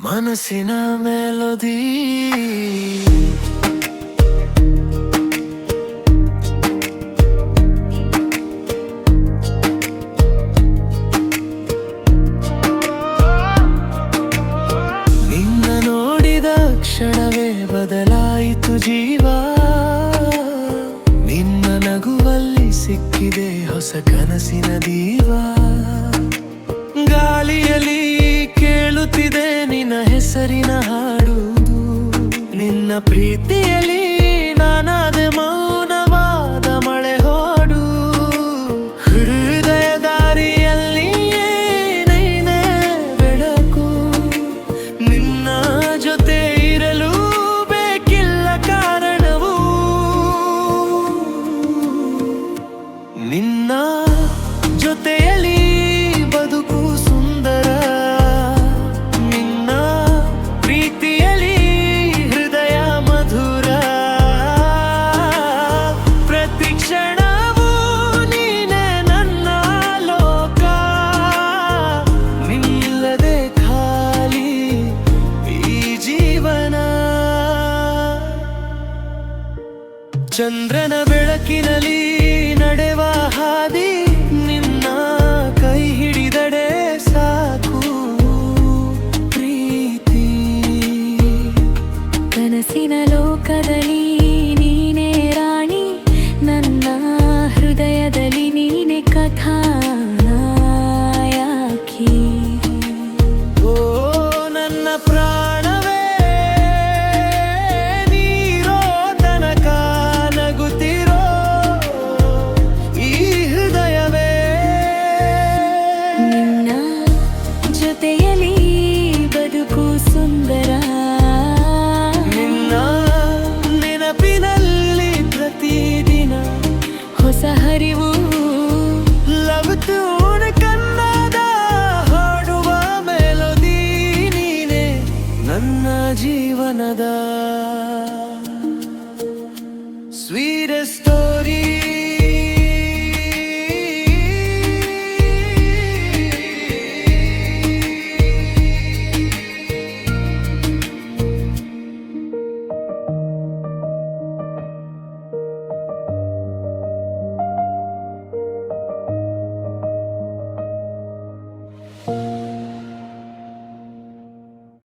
ಮನಸ್ಸಿನ ಮೆಲೋದಿ. ನಿನ್ನ ನೋಡಿದ ಕ್ಷಣವೇ ಬದಲಾಯಿತು ಜೀವ. ನಿನ್ನ ನಗುವಲ್ಲಿ ಸಿಕ್ಕಿದೆ ಹೊಸ ಕನಸಿನ ದೀವ. ಗಾಳಿಯಲ್ಲಿ ಕೇಳುತ್ತಿದೆ ನಿನ್ನ ಹೆಸರಿನ ಹಾಡು. ನಿನ್ನ ಪ್ರೀತಿಯಲ್ಲಿ ನಾನಾದೆ ಮೌನವಾದ ಮಳೆ ಹೋಡು. ಹೃದಯ ದಾರಿಯಲ್ಲಿ ನೀನೇ ಬೆಳಕು. ನಿನ್ನ ಜೊತೆ ಇರಲು ಬೇಕಿಲ್ಲ ಕಾರಣವು. ನಿನ್ನ ಜೊತೆಯಲ್ಲಿ ಬದುಕು ಸುಂದರ. ನಿನ್ನ ಪ್ರೀತಿಯಲ್ಲಿ ಹೃದಯ ಮಧುರ. ಪ್ರತಿ ಕ್ಷಣವೂ ನೀನೆ ನನ್ನ ಲೋಕ. ನಿಲ್ಲದೆ ಖಾಲಿ ಈ ಜೀವನ. ಚಂದ್ರನ ಬೆಳಕಿನಲ್ಲಿ ನಡೆವ ಹಾದಿ. ನಿನ್ನ ಕೈ ಹಿಡಿದಡೆ ಸಾಕು ಪ್ರೀತಿ. ಕನಸಿನ ಲೋಕದಲ್ಲಿ ನೀನೇ ರಾಣಿ. ನನ್ನ ಹೃದಯದಲ್ಲಿ ನೀನೆ ಕಥಾನಾಯಕಿ. ಓ ನನ್ನ ಪ್ರಾಣವೇ, ನೀರೋ ತನಕ ನಗುತ್ತಿರೋ ಈ ಹೃದಯವೇ. ನಿನ್ನ ಜೊತೆಯಲ್ಲಿ ಬದುಕು ಸುಂದರ. ನಿನ್ನ ನೆನಪಿನಲ್ಲಿ ಪ್ರತಿದಿನ ಹೊಸ ಹರಿವು. ಲವ್ ಟ್ಯೂನ್ ಕನ್ನಡ ಹಾಡುವ ಮೆಲೋದಿ. ನೀನೆ ನನ್ನ ಜೀವನದ